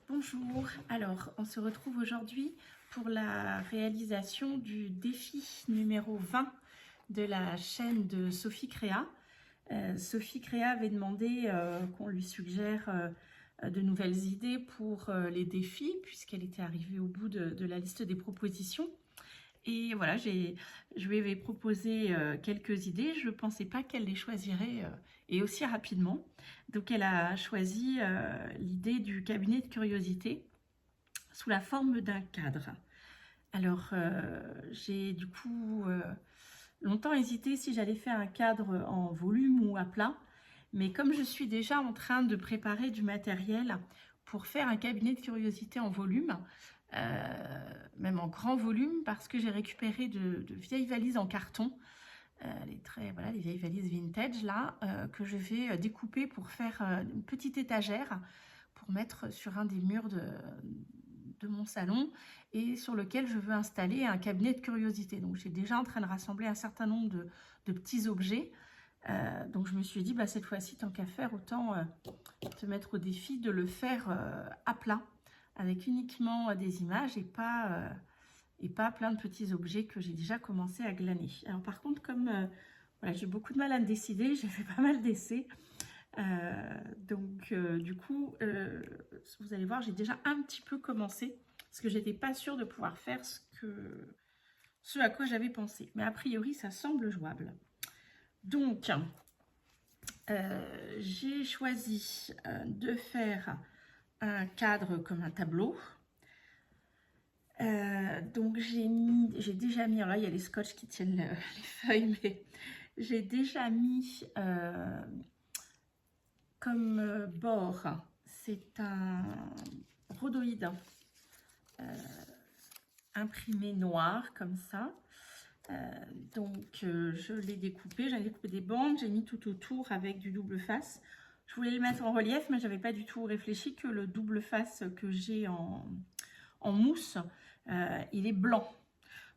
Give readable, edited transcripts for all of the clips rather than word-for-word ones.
Bonjour, alors on se retrouve aujourd'hui pour la réalisation du défi numéro 20 de la chaîne de Sophie Créa. Sophie Créa avait demandé qu'on lui suggère de nouvelles idées pour les défis puisqu'elle était arrivée au bout de la liste des propositions. Et voilà, je lui avais proposé quelques idées. Je ne pensais pas qu'elle les choisirait et aussi rapidement. Donc elle a choisi l'idée du cabinet de curiosité sous la forme d'un cadre. Alors j'ai du coup longtemps hésité si j'allais faire un cadre en volume ou à plat. Mais comme je suis déjà en train de préparer du matériel pour faire un cabinet de curiosité en volume, même en grand volume, parce que j'ai récupéré de vieilles valises en carton, les vieilles valises vintage là, que je vais découper pour faire une petite étagère pour mettre sur un des murs de mon salon et sur lequel je veux installer un cabinet de curiosité. Donc j'ai déjà en train de rassembler un certain nombre de petits objets. Donc je me suis dit, bah, cette fois-ci, tant qu'à faire, autant te mettre au défi de le faire à plat, avec uniquement des images et pas plein de petits objets que j'ai déjà commencé à glaner. Alors par contre, comme voilà, j'ai beaucoup de mal à me décider, j'ai fait pas mal d'essais. Du coup, vous allez voir, j'ai déjà un petit peu commencé, parce que j'étais pas sûre de pouvoir faire ce à quoi j'avais pensé. Mais a priori, ça semble jouable. Donc, j'ai choisi de faire un cadre comme un tableau. Donc j'ai déjà mis, alors là il y a les scotch qui tiennent les feuilles, mais j'ai déjà mis comme bord, c'est un rhodoïde imprimé noir comme ça. Je l'ai découpé, j'en ai découpé des bandes, j'ai mis tout autour avec du double face. Je voulais le mettre en relief, mais j'avais pas du tout réfléchi que le double face que j'ai en mousse, il est blanc.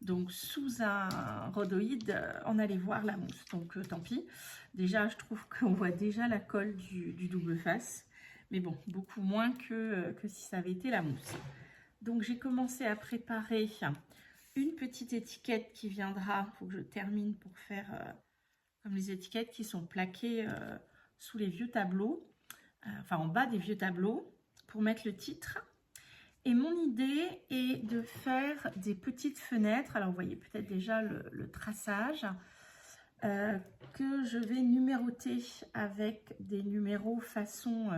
Donc sous un rhodoïde, on allait voir la mousse. Donc tant pis. Déjà, je trouve qu'on voit déjà la colle du double face. Mais bon, beaucoup moins que si ça avait été la mousse. Donc j'ai commencé à préparer une petite étiquette qui viendra. Il faut que je termine pour faire comme les étiquettes qui sont plaquées sous les vieux tableaux. Enfin en bas des vieux tableaux pour mettre le titre. Et mon idée est de faire des petites fenêtres. Alors, vous voyez peut-être déjà le traçage que je vais numéroter avec des numéros façon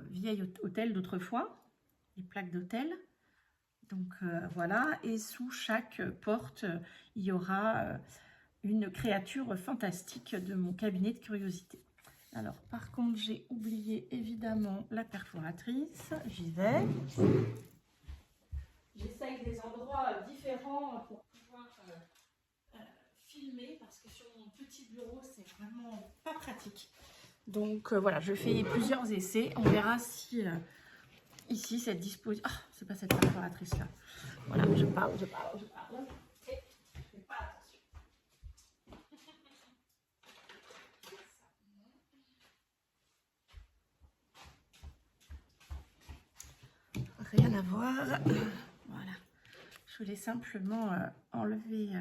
vieil hôtel d'autrefois, les plaques d'hôtel. Donc, voilà. Et sous chaque porte, il y aura une créature fantastique de mon cabinet de curiosité. Alors, par contre, j'ai oublié évidemment la perforatrice. J'y vais. J'essaye des endroits différents pour pouvoir filmer parce que sur mon petit bureau, c'est vraiment pas pratique. Donc, voilà, je fais plusieurs essais. On verra si ici, cette disposition... Ah, c'est pas cette perforatrice-là. Voilà, je parle. Et je fais pas attention. Rien à voir. Voilà. Je voulais simplement enlever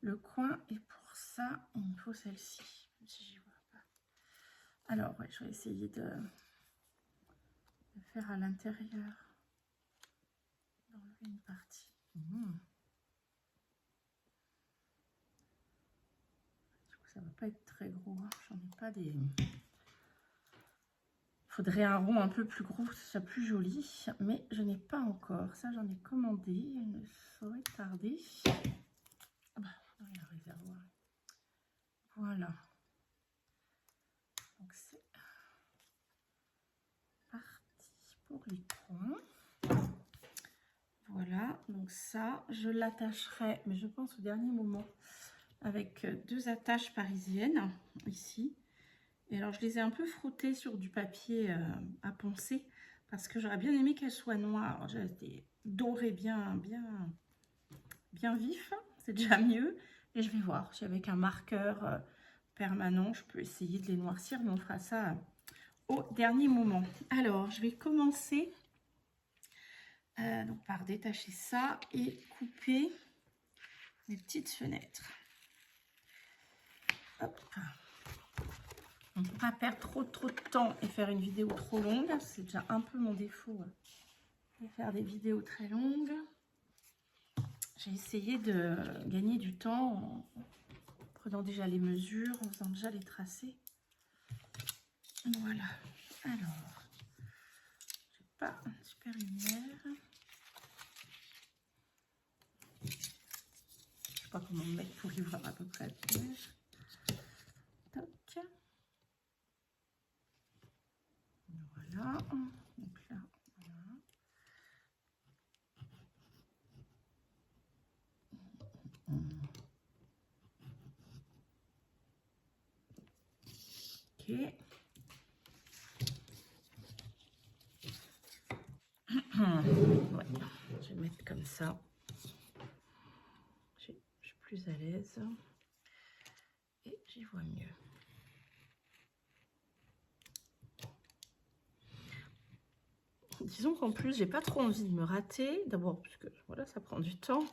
le coin et pour ça, il me faut celle-ci. Si j'y vois pas. Alors, ouais, je vais essayer de faire à l'intérieur, d'enlever une partie. Du coup, ça va pas être très gros. Hein. J'en ai pas des... Faudrait un rond un peu plus gros, que ce soit plus joli, mais je n'ai pas encore. Ça, j'en ai commandé, il ne saurait tarder. Ah bah, dans le réservoir. Voilà. Donc c'est parti pour les coins. Voilà, donc ça, je l'attacherai, mais je pense au dernier moment, avec deux attaches parisiennes, ici. Et alors, je les ai un peu frottées sur du papier à poncer, parce que j'aurais bien aimé qu'elles soient noires. J'ai des dorés bien vifs, c'est déjà mieux. Et je vais voir si avec un marqueur permanent, je peux essayer de les noircir, mais on fera ça au dernier moment. Alors, je vais commencer donc par détacher ça et couper les petites fenêtres. Hop. On ne peut pas perdre trop de temps et faire une vidéo trop longue. C'est déjà un peu mon défaut de faire des vidéos très longues. J'ai essayé de gagner du temps en prenant déjà les mesures, en faisant déjà les tracés. Voilà. Alors, j'ai pas une super lumière. Je sais pas comment me mettre pour y voir à peu près la piège. Toc. Voilà. Donc là, voilà. Ok. Ouais, je vais mettre comme ça. Je suis plus à l'aise et j'y vois mieux. Disons qu'en plus, j'ai pas trop envie de me rater. D'abord, parce que voilà, ça prend du temps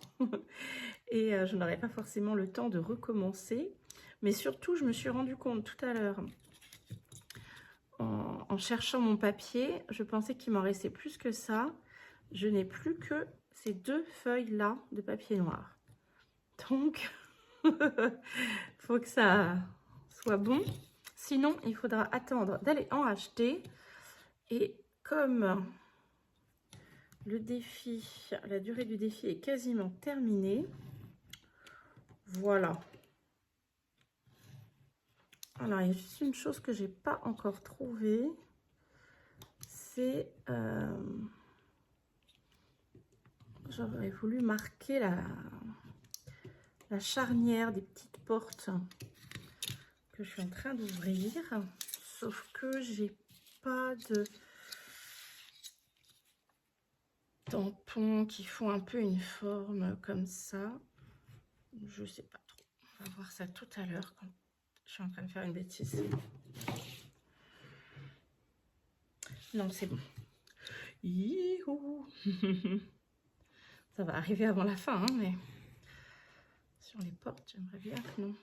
et je n'aurai pas forcément le temps de recommencer. Mais surtout, je me suis rendu compte tout à l'heure, en cherchant mon papier, je pensais qu'il m'en restait plus que ça. Je n'ai plus que ces 2 feuilles-là de papier noir. Donc, faut que ça soit bon. Sinon, il faudra attendre d'aller en acheter. Et comme le défi, la durée du défi est quasiment terminée, voilà. Alors, il y a juste une chose que j'ai pas encore trouvée. C'est... j'aurais voulu marquer la charnière des petites portes que je suis en train d'ouvrir. Sauf que j'ai pas de tampons qui font un peu une forme comme ça. Je sais pas trop. On va voir ça tout à l'heure quand je suis en train de faire une bêtise. Non, c'est bon. Youhou. Ça va arriver avant la fin, hein, mais sur les portes, j'aimerais bien que non.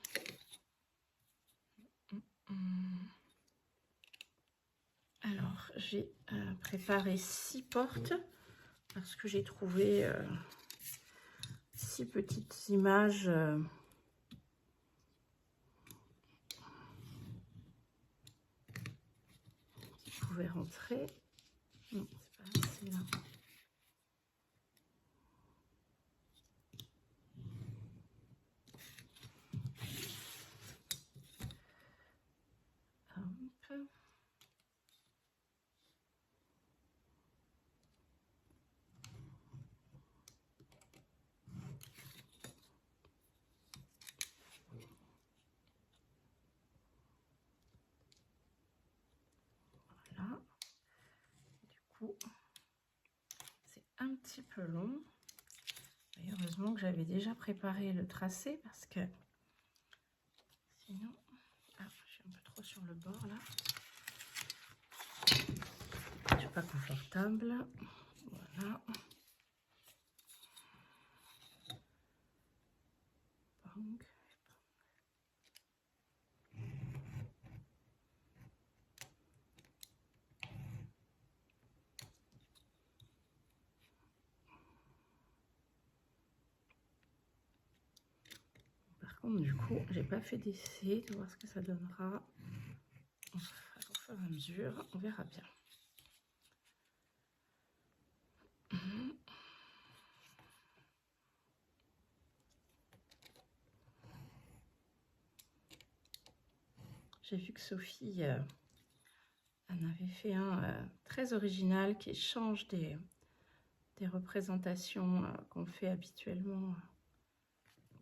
Alors, j'ai préparé 6 portes parce que j'ai trouvé 6 petites images qui pouvaient rentrer. Non, c'est pas assez là. Hop. Voilà. Du coup, c'est un petit peu long. Et heureusement que j'avais déjà préparé le tracé parce que sinon... Ah, je suis un peu trop sur le bord là. Je suis pas confortable. Voilà. Bang. Par contre, du coup, j'ai pas fait d'essai de voir ce que ça donnera. On fera au fur et à mesure, on verra bien. J'ai vu que Sophie en avait fait un très original qui change des représentations qu'on fait habituellement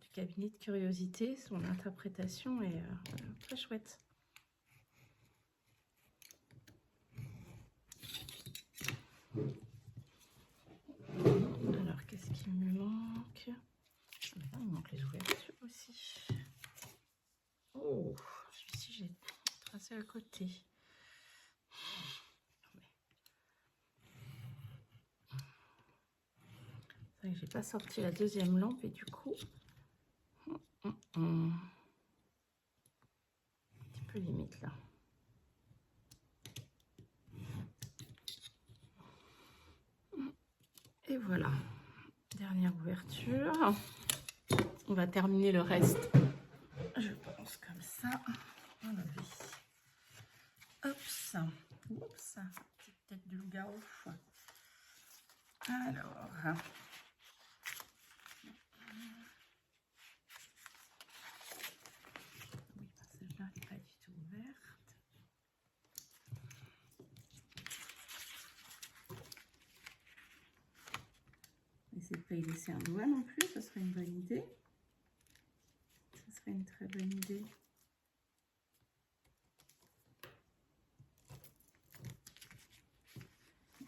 du cabinet de curiosité. Son interprétation est très chouette. Alors, qu'est-ce qui me manque? Ah, il manque les ouvertures aussi. Oh, celui-ci, j'ai tracé à côté. j'ai pas sorti la deuxième lampe et du coup, un petit peu limite là. Et voilà, dernière ouverture. On va terminer le reste, je pense, comme ça. Enlever. Hop, ça. Oups, petite tête de loup-garou. Alors, oui, celle-là n'est pas du tout ouverte. N'essaie de pas y laisser un doigt non plus, ce serait une bonne idée. Ce serait une très bonne idée.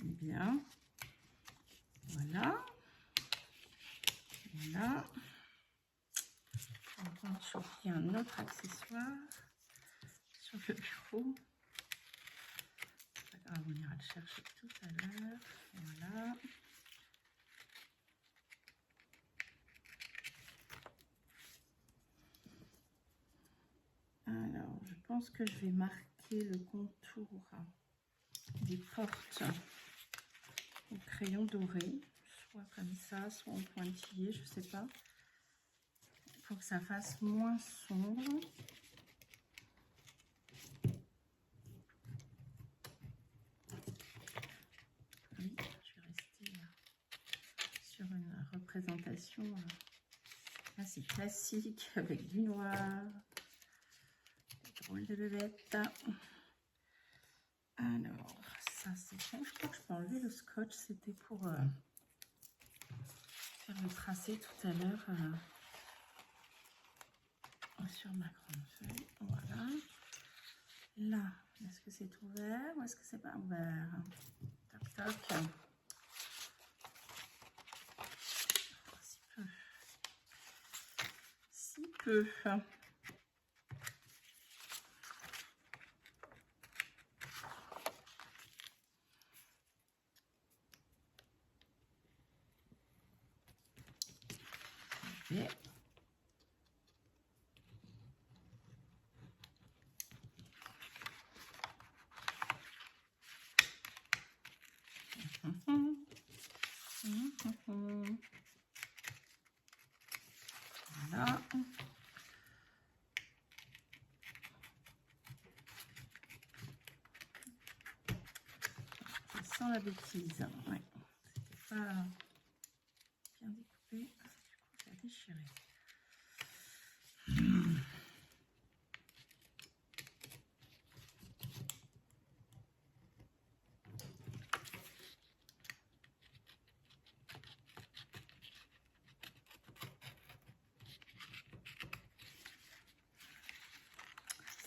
Bien. Voilà. Voilà. On va chauffer un autre accessoire sur le bureau. C'est pas grave, on ira le chercher tout à l'heure. Voilà. Alors, je pense que je vais marquer le contour des portes au crayon doré, soit comme ça, soit en pointillé, je sais pas, pour que ça fasse moins sombre. Oui, je vais rester sur une représentation assez classique avec du noir, des drôles de bébêtes. Alors, ça c'est bon, je crois que je peux enlever le scotch, c'était pour faire le tracé tout à l'heure sur ma grande feuille. Voilà. Là, est-ce que c'est ouvert ou est-ce que c'est pas ouvert? Toc toc. Si peu. Si peu. Et voilà. Ça sent la bêtise. Ouais. C'était pas bien découpé. Du coup, ça a déchiré.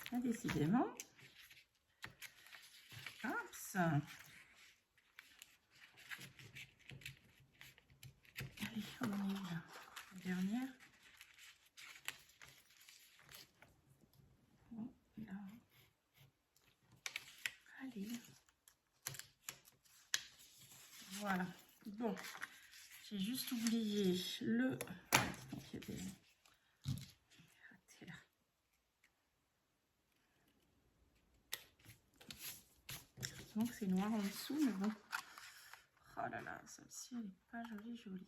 Ah, décidément. Oups. Allez, on en est où là? La dernière. Bon, là. Allez. Voilà. Bon. J'ai juste oublié le... Donc, il y a des... Donc c'est noir en dessous, mais bon. Oh là là, celle-ci, elle n'est pas jolie, jolie.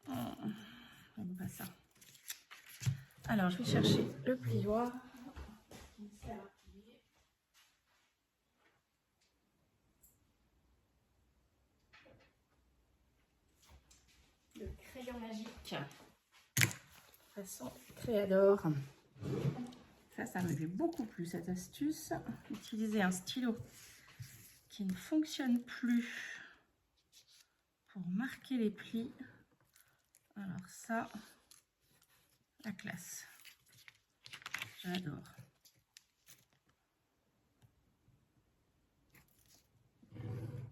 Oh, on va ça. Alors, je vais chercher le plioir. Le crayon magique. Façon Créador. Ça me plaît beaucoup plus cette astuce. Utiliser un stylo qui ne fonctionne plus pour marquer les plis. Alors ça, la classe. J'adore.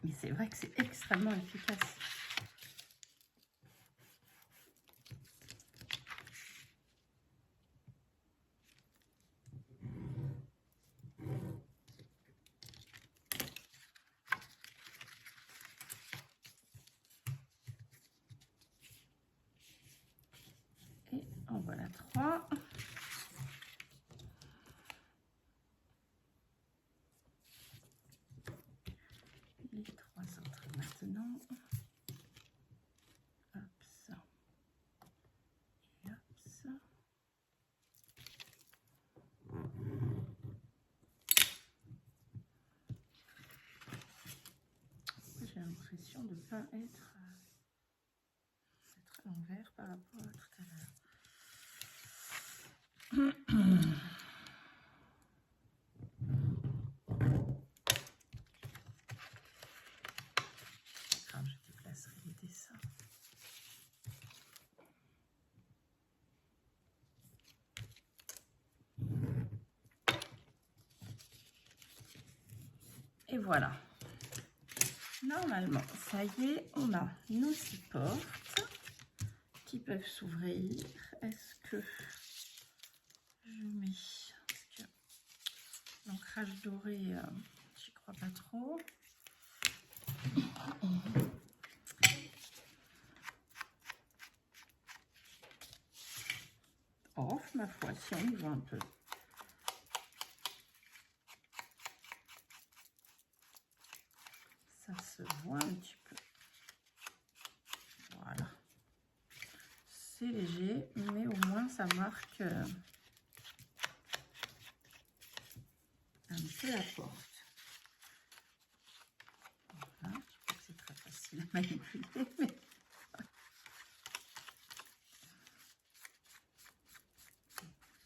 Mais c'est vrai que c'est extrêmement efficace. En voilà 3. Les 3 autres maintenant. Hop ça. Et hop ça. J'ai l'impression de ne pas être à l'envers par rapport à tout à l'heure. Je déplacerai les dessins. Et voilà. Normalement, ça y est, on a nos 6 portes qui peuvent s'ouvrir. Est-ce que je mets l'ancrage doré, j'y crois pas trop. Oh, ma foi, si on y va un peu. Ça se voit un petit peu. Voilà. C'est léger, mais au moins ça marque un peu la porte. Voilà. Je crois que c'est très facile à manipuler, mais...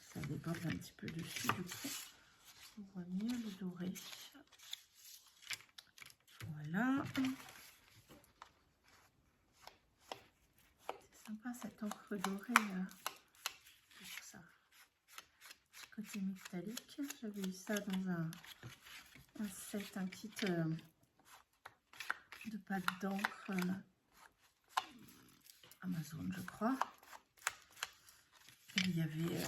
ça déborde un petit peu dessus, du coup. On voit mieux le doré. Voilà. C'est sympa cette encre dorée. Pour ça. Côté métallique. J'avais eu ça dans un set, un kit de pâte d'encre Amazon, je crois. Et il y avait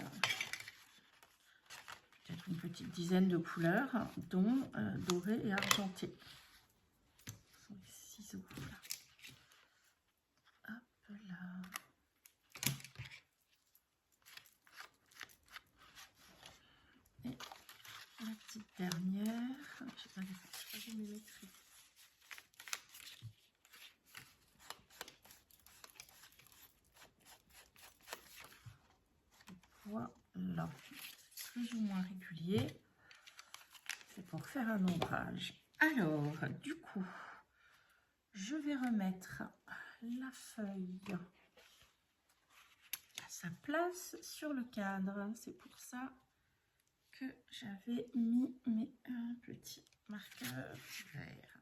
peut-être une petite dizaine de couleurs, dont doré et argenté. Ce sont les ciseaux. Là. Hop là. Et la petite dernière. Je ne sais pas de mémétrie. Voilà. Plus ou moins régulier. C'est pour faire un ombrage. Alors, du coup, je vais remettre la feuille à sa place sur le cadre. C'est pour ça que j'avais mis mes petits marqueurs verts.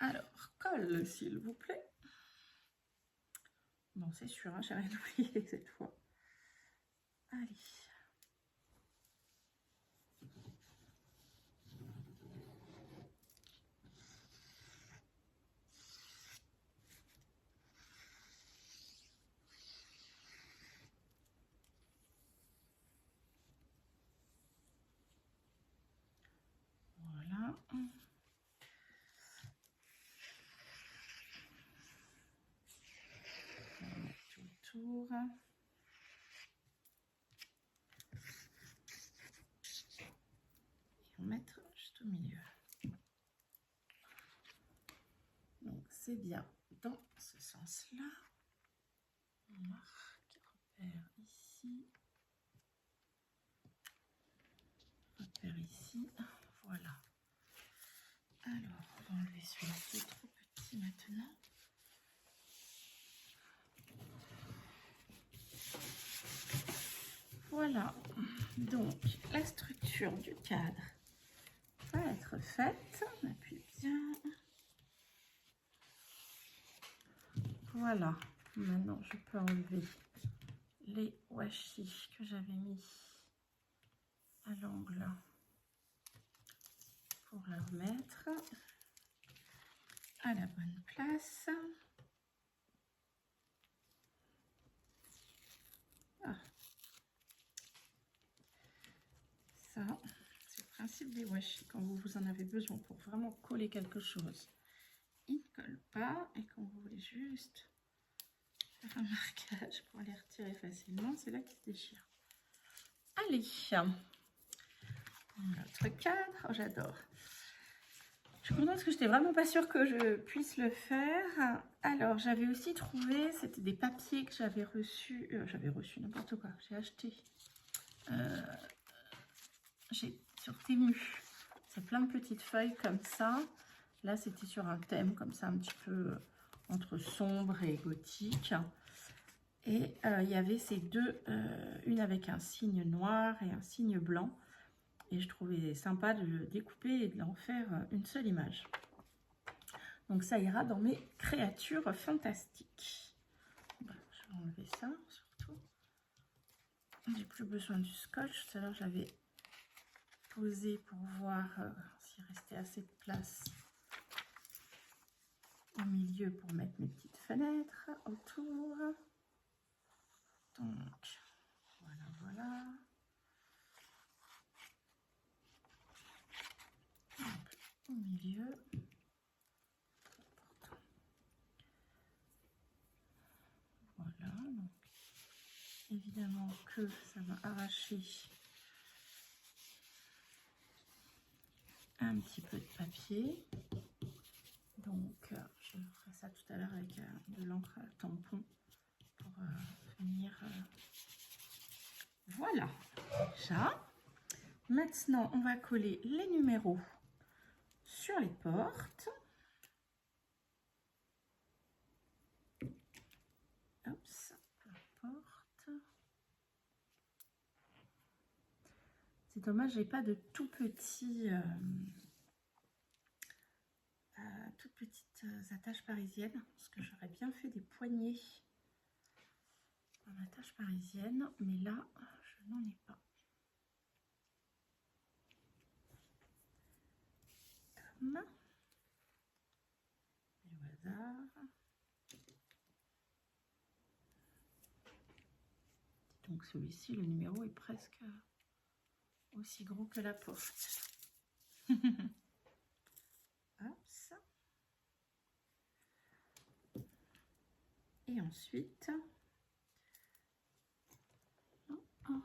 Alors, colle, s'il vous plaît. Bon, c'est sûr, hein, j'ai rien oublié cette fois. Allez. Voilà. On va mettre tout autour. Et on va mettre juste au milieu. Donc c'est bien dans ce sens-là. On marque, repère ici. Repère ici. Voilà. Alors, on va enlever celui-là qui est trop petit maintenant. Voilà. Donc, la structure du cadre va être faite. On appuie bien. Voilà. Maintenant, je peux enlever les washi que j'avais mis à l'angle pour la remettre à la bonne place. Ah. Ça, c'est le principe des washi. Quand vous en avez besoin pour vraiment coller quelque chose, il ne colle pas. Et quand vous voulez juste faire un marquage pour les retirer facilement. C'est là qu'ils se déchirent. Allez, notre cadre, oh, j'adore. Je suis contente parce que j'étais vraiment pas sûre que je puisse le faire. Alors, j'avais aussi trouvé, c'était des papiers que j'avais reçus, n'importe quoi, j'ai acheté sur Temu. C'est plein de petites feuilles comme ça. Là, c'était sur un thème comme ça, un petit peu entre sombre et gothique. Et il y avait ces deux, une avec un signe noir et un signe blanc. Et je trouvais sympa de le découper et de l'en faire une seule image. Donc ça ira dans mes créatures fantastiques. Bon, je vais enlever ça surtout. J'ai plus besoin du scotch. Tout à l'heure j'avais posé pour voir s'il restait assez de place au milieu pour mettre mes petites fenêtres autour. Donc voilà, voilà. Au milieu. Voilà, donc évidemment que ça va arracher un petit peu de papier. Donc je ferai ça tout à l'heure avec de l'encre à tampon pour finir. Voilà, déjà. Maintenant, on va coller les numéros sur les portes. Oups, la porte. C'est dommage, j'ai pas de tout petit, toutes petites attaches parisiennes, parce que j'aurais bien fait des poignées en attache parisienne, mais là, je n'en ai pas. Comme et au hasard. Donc celui-ci, le numéro est presque aussi gros que la porte. Hop. Et ensuite, on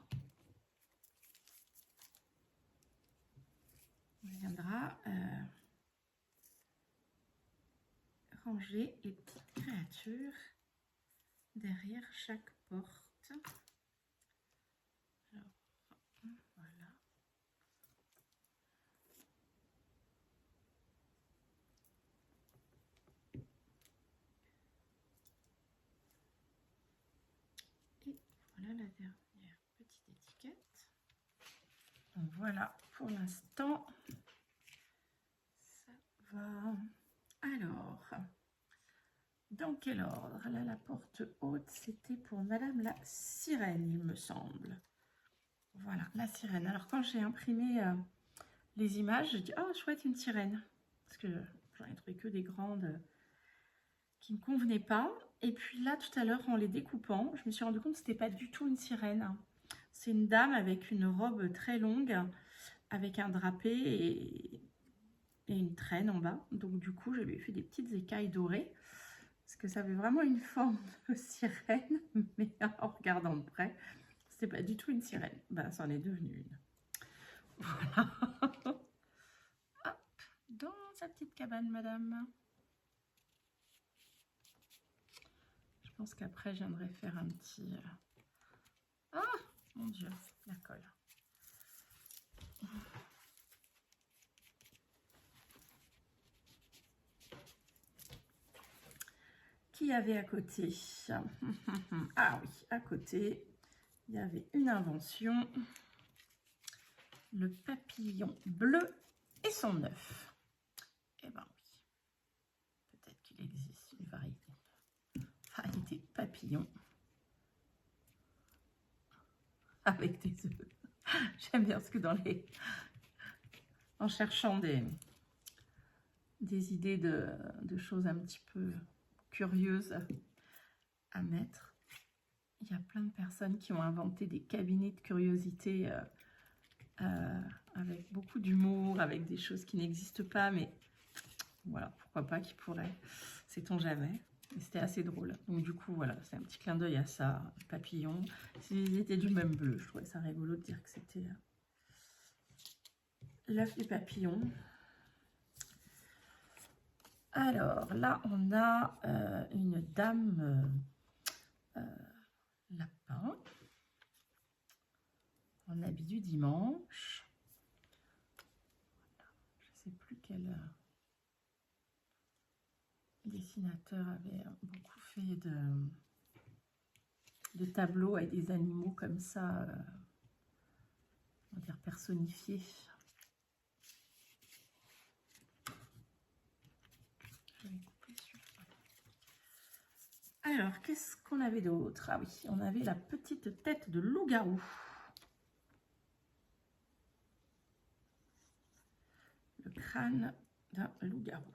viendra ranger les petites créatures derrière chaque porte. Alors, voilà. Et voilà la dernière petite étiquette. Donc voilà pour l'instant. Ça va. Alors, dans quel ordre? Là, la porte haute, c'était pour Madame la Sirène, il me semble. Voilà, la sirène. Alors, quand j'ai imprimé les images, j'ai dit « Oh, chouette, une sirène !» Parce que j'en ai trouvé que des grandes qui ne me convenaient pas. Et puis là, tout à l'heure, en les découpant, je me suis rendu compte que ce n'était pas du tout une sirène. C'est une dame avec une robe très longue, avec un drapé et une traîne en bas. Donc du coup, je lui ai fait des petites écailles dorées. Parce que ça avait vraiment une forme de sirène. Mais en regardant de près, c'était pas du tout une sirène. Ben, ça en est devenu une. Voilà. Hop, dans sa petite cabane, madame. Je pense qu'après, je viendrai faire un petit... Ah, mon Dieu, la colle. Qui y avait à côté? Ah oui, à côté, il y avait une invention. Le papillon bleu et son œuf. Eh ben oui, peut-être qu'il existe une variété de papillons avec des œufs. J'aime bien ce que en cherchant des idées de choses un petit peu curieuses à mettre, il y a plein de personnes qui ont inventé des cabinets de curiosités avec beaucoup d'humour, avec des choses qui n'existent pas, mais voilà, pourquoi pas, qui pourrait, sait-on jamais. C'était assez drôle. Donc du coup, voilà, c'est un petit clin d'œil à ça, papillon. Ils étaient du même bleu, je trouvais ça rigolo de dire que c'était l'œuf du papillon. Alors là, on a une dame lapin en habit du dimanche. Je ne sais plus quel dessinateur avait beaucoup fait de tableaux avec des animaux comme ça, on va dire personnifiés. Je vais couper celui-là. Alors, qu'est-ce qu'on avait d'autre? Ah oui, on avait la petite tête de loup-garou. Le crâne d'un loup-garou.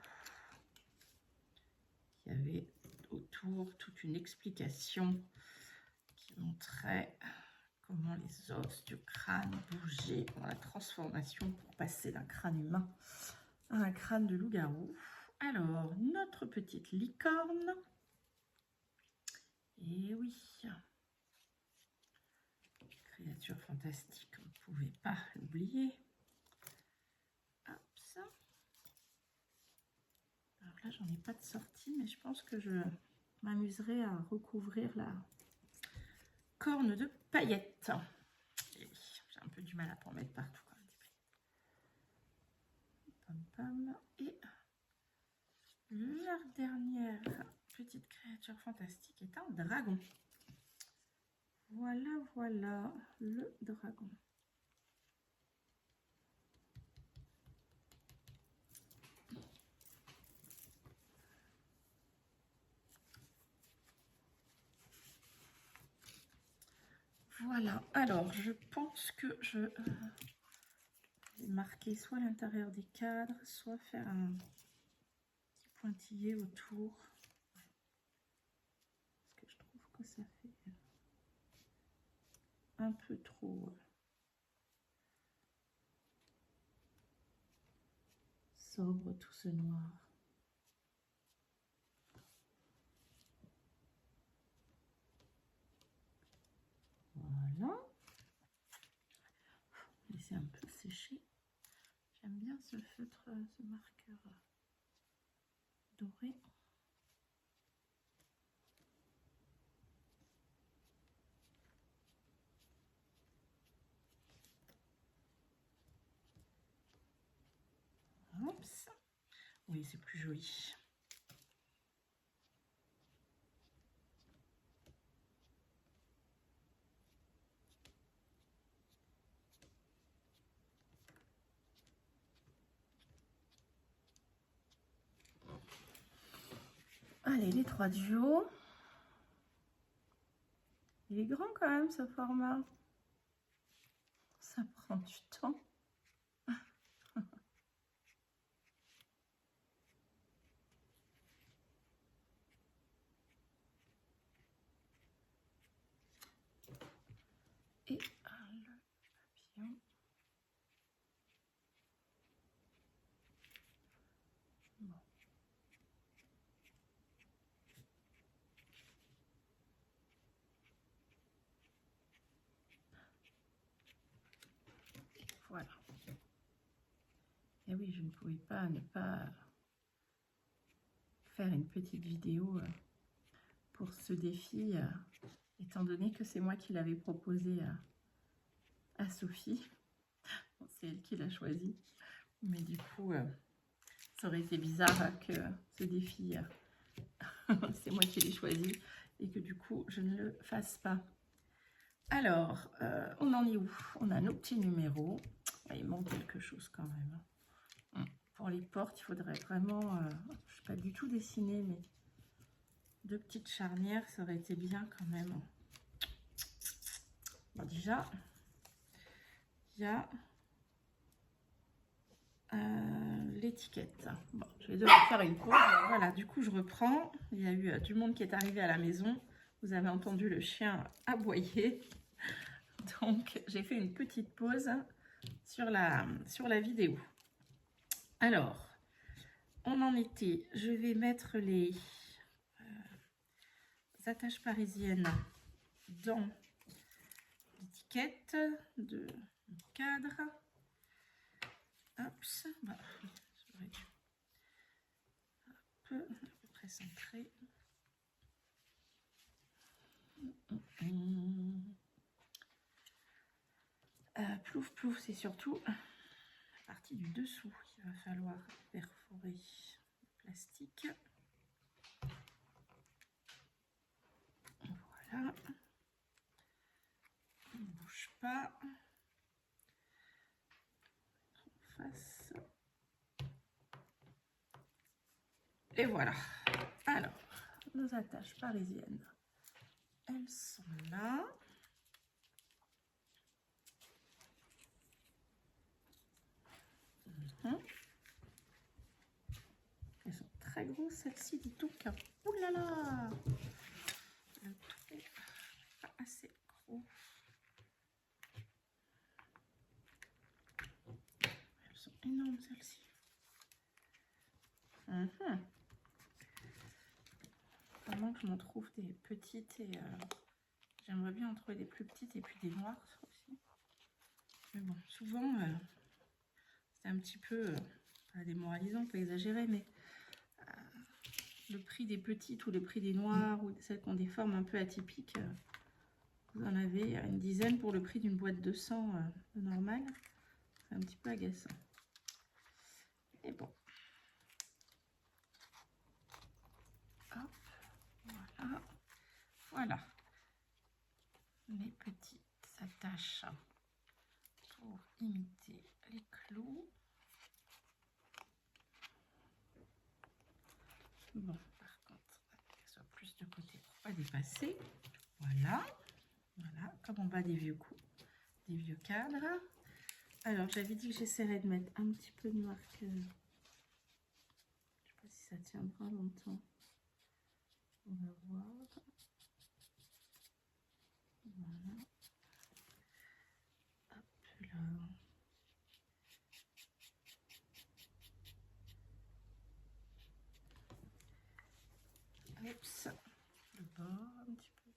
Il y avait autour toute une explication qui montrait comment les os du crâne bougeaient dans la transformation pour passer d'un crâne humain à un crâne de loup-garou. Alors, notre petite licorne. Et oui, créature fantastique, on ne pouvait pas l'oublier. Hop, ça. Alors là, j'en ai pas de sortie, mais je pense que je m'amuserai à recouvrir la corne de paillettes. J'ai un peu du mal à en mettre partout quand même. Pam, pam. Et la dernière petite créature fantastique est un dragon. Voilà, voilà le dragon. Voilà, alors je pense que je vais marquer soit l'intérieur des cadres, soit faire un petit pointillé autour. Parce que je trouve que ça fait un peu trop sobre tout ce noir. Voilà. Laisser un peu sécher. J'aime bien ce feutre, ce marqueur doré. Oups. Oui, c'est plus joli. Allez, les 3 duos. Il est grand quand même ce format. Ça prend du temps. Et le papillon. Bon. Voilà. Et oui, je ne pouvais pas ne pas faire une petite vidéo pour ce défi, étant donné que c'est moi qui l'avais proposé à Sophie. Bon, c'est elle qui l'a choisi, mais du coup, ça aurait été bizarre que ce défi, c'est moi qui l'ai choisi et que du coup, je ne le fasse pas. Alors, on en est où? On a nos petits numéros. Il manque quelque chose quand même. Pour les portes, il faudrait vraiment, je ne sais pas du tout dessiner, mais 2 petites charnières, ça aurait été bien quand même. Bon, déjà, il y a l'étiquette. Bon, je vais devoir faire une pause. Voilà, du coup, je reprends. Il y a eu du monde qui est arrivé à la maison. Vous avez entendu le chien aboyer. Donc, j'ai fait une petite pause sur la vidéo. Alors, on en était. Je vais mettre les attaches parisiennes dans l'étiquette de mon cadre. Hop, bah, j'aurais dû à peu près centré. Plouf plouf, c'est surtout la partie du dessous qu'il va falloir perforer le plastique. Voilà. On ne bouge pas. Face. Et voilà. Alors, nos attaches parisiennes, elles sont là. Elles sont très grosses, celles-ci, dis donc. Ouh là là! Le trou n'est pas assez gros. Elles sont énormes, celles-ci. Vraiment que je m'en trouve des petites et j'aimerais bien en trouver des plus petites et puis des noires aussi. Mais bon, souvent, c'est un petit peu, pas démoralisant, pas exagéré, mais le prix des petites ou le prix des noires ou celles qui ont des formes un peu atypiques, vous en avez une dizaine pour le prix d'une boîte de 100 normale. C'est un petit peu agaçant. Et bon. Hop, voilà. Voilà. Mes petites attaches pour imiter les clous. Bon, par contre, qu'elle soit plus de côté pour pas dépasser. Voilà. Voilà, comme en bas des vieux coups, des vieux cadres. Alors, j'avais dit que j'essaierais de mettre un petit peu de noir que... Je sais pas si ça tiendra longtemps. On va voir. Voilà. Hop là. Hop, ça. Le bord un petit peu.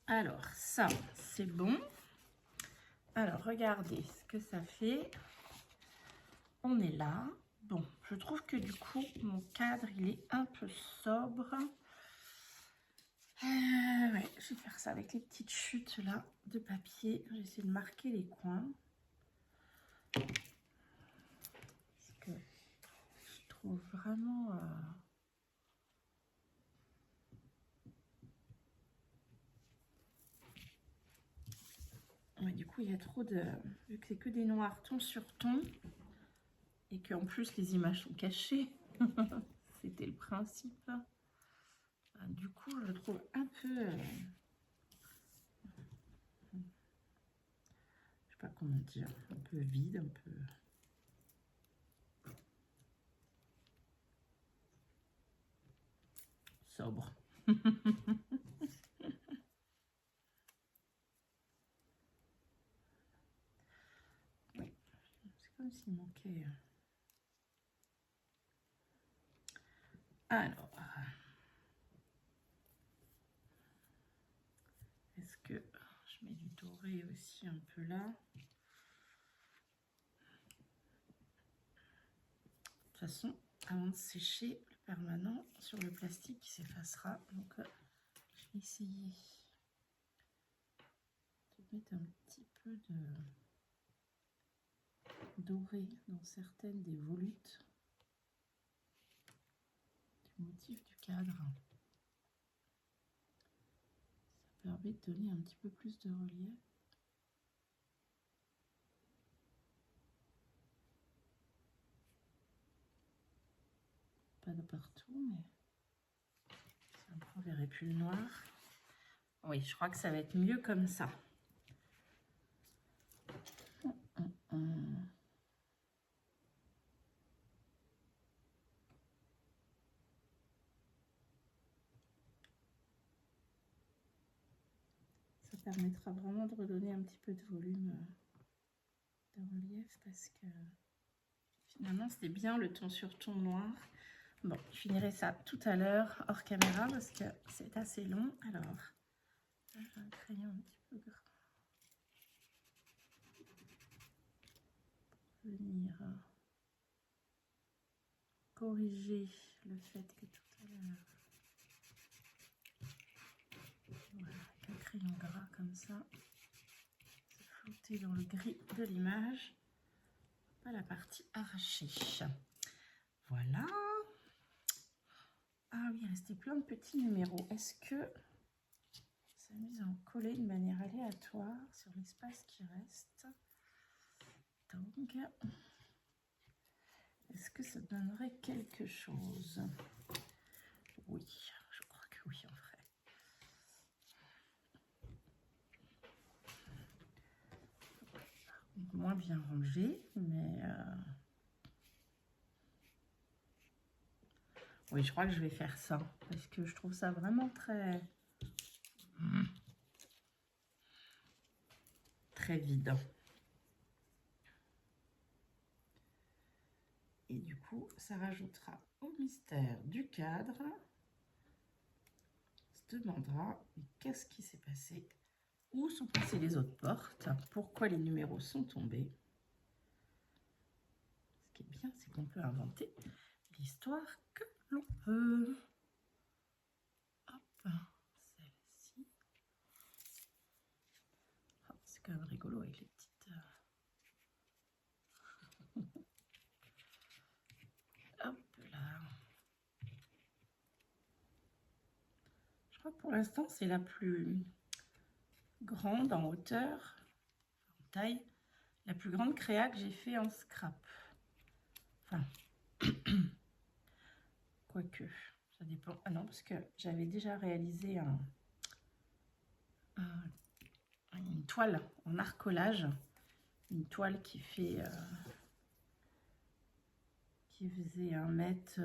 Alors, ça, c'est bon. Alors, regardez ce que ça fait. On est là. Bon, je trouve que du coup, mon cadre, il est un peu sobre. Ouais, je vais faire ça avec les petites chutes là de papier. Je vais essayer de marquer les coins. Parce que je trouve vraiment... Ouais, du coup, il y a trop de... Vu que c'est que des noirs ton sur ton, et qu'en plus les images sont cachées, c'était le principe. Du coup, je le trouve un peu... je sais pas comment dire, un peu vide, un peu... sobre. Oui, c'est comme s'il manquait... Alors... Est-ce que je mets du doré aussi un peu là? De toute façon, avant de sécher, le permanent sur le plastique qui s'effacera. Donc, je vais essayer de mettre un petit peu de doré dans certaines des volutes du motif du cadre. Ça permet de donner un petit peu plus de relief. Pas de partout, mais ça ne verrait plus le noir. Oui, je crois que ça va être mieux comme ça. Ça permettra vraiment de redonner un petit peu de volume, de relief, parce que finalement c'était bien le ton sur ton noir. Bon, je finirai ça tout à l'heure hors caméra parce que c'est assez long. Alors, j'ai un crayon un petit peu grand. Venir corriger le fait que tout à l'heure, voilà, avec un crayon gras comme ça, c'est flouté dans le gris de l'image, pas la partie arrachée. Voilà. Ah oui, il restait plein de petits numéros. Est-ce que ça s'amuse à en coller de manière aléatoire sur l'espace qui reste? Donc, est-ce que ça donnerait quelque chose? Oui, je crois que oui, en vrai. Moins bien rangé, mais... oui, je crois que je vais faire ça, parce que je trouve ça vraiment très... très vide. Et du coup, ça rajoutera au mystère du cadre. On se demandera, mais qu'est-ce qui s'est passé? Où sont passées les autres portes? Pourquoi les numéros sont tombés? Ce qui est bien, c'est qu'on peut inventer l'histoire que l'on veut. Hop, celle-ci. Oh, c'est quand même rigolo avec les petites... Hop là. Je crois que pour l'instant, c'est la plus grande en hauteur, en taille, la plus grande créa que j'ai fait en scrap. Enfin, quoique, ça dépend. Ah non, parce que j'avais déjà réalisé une toile en arcolage, une toile qui fait... qui faisait 1 mètre...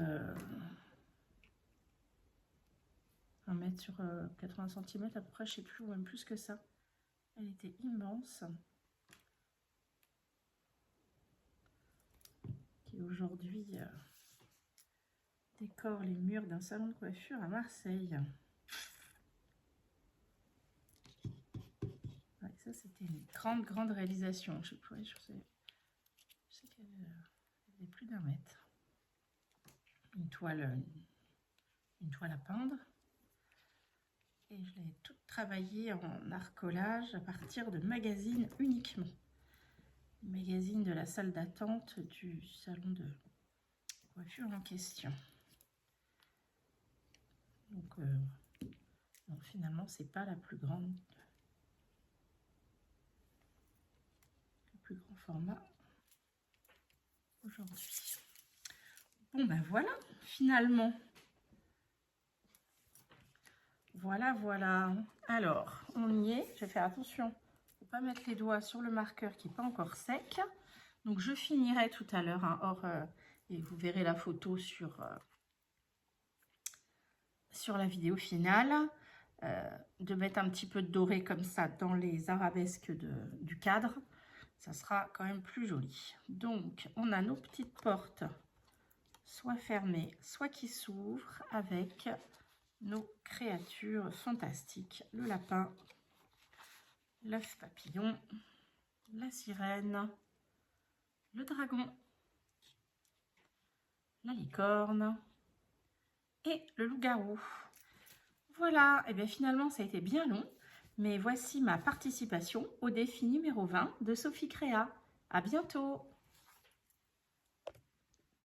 1 mètre sur 80 cm à peu près, je sais plus, ou même plus que ça. Elle était immense. Qui aujourd'hui décore les murs d'un salon de coiffure à Marseille. Ouais, ça c'était une grande réalisation. Je sais qu'elle faisait plus d'1 mètre. Une toile à peindre. Et je l'ai toute travaillée en arcolage à partir de magazines uniquement. Magazine de la salle d'attente du salon de coiffure en question. Donc, non, finalement, c'est pas le plus grand format aujourd'hui. Bon, ben voilà, finalement. Voilà. Alors, on y est. Je vais faire attention de ne pas mettre les doigts sur le marqueur qui n'est pas encore sec. Donc, je finirai tout à l'heure, hein, et vous verrez la photo sur la vidéo finale. De mettre un petit peu de doré comme ça dans les arabesques du cadre. Ça sera quand même plus joli. Donc, on a nos petites portes, soit fermées, soit qui s'ouvrent avec nos créatures fantastiques. Le lapin, l'œuf papillon, la sirène, le dragon, la licorne et le loup-garou. Voilà, et bien finalement ça a été bien long, mais voici ma participation au défi numéro 20 de Sophie Créa. À bientôt!